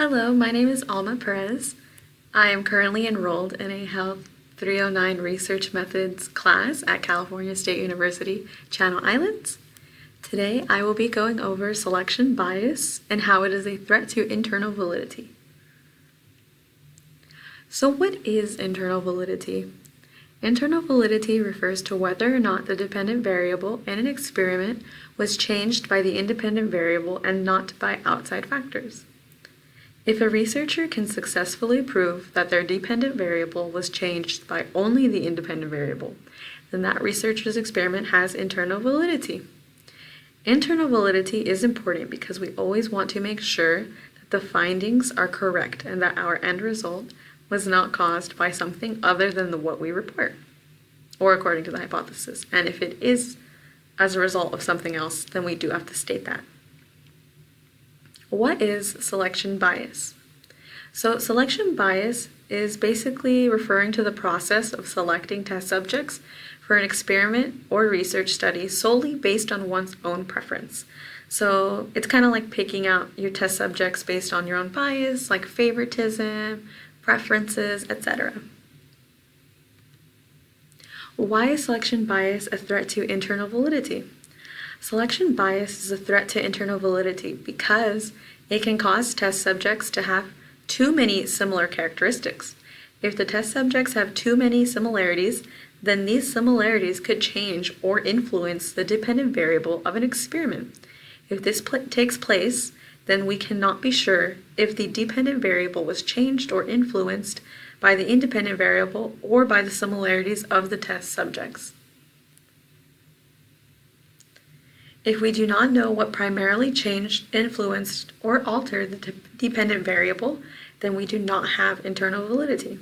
Hello, my name is Alma Perez. I am currently enrolled in a Health 309 Research Methods class at California State University, Channel Islands. Today I will be going over selection bias and how it is a threat to internal validity. So what is internal validity? Internal validity refers to whether or not the dependent variable in an experiment was changed by the independent variable and not by outside factors. If a researcher can successfully prove that their dependent variable was changed by only the independent variable, then that researcher's experiment has internal validity. Internal validity is important because we always want to make sure that the findings are correct and that our end result was not caused by something other than what we report, or according to the hypothesis. And if it is as a result of something else, then we do have to state that. What is selection bias? So selection bias is basically referring to the process of selecting test subjects for an experiment or research study solely based on one's own preference. So it's kind of like picking out your test subjects based on your own bias, like favoritism, preferences, etc. Why is selection bias a threat to internal validity? Selection bias is a threat to internal validity because it can cause test subjects to have too many similar characteristics. If the test subjects have too many similarities, then these similarities could change or influence the dependent variable of an experiment. If this takes place, then we cannot be sure if the dependent variable was changed or influenced by the independent variable or by the similarities of the test subjects. If we do not know what primarily changed, influenced, or altered the dependent variable, then we do not have internal validity.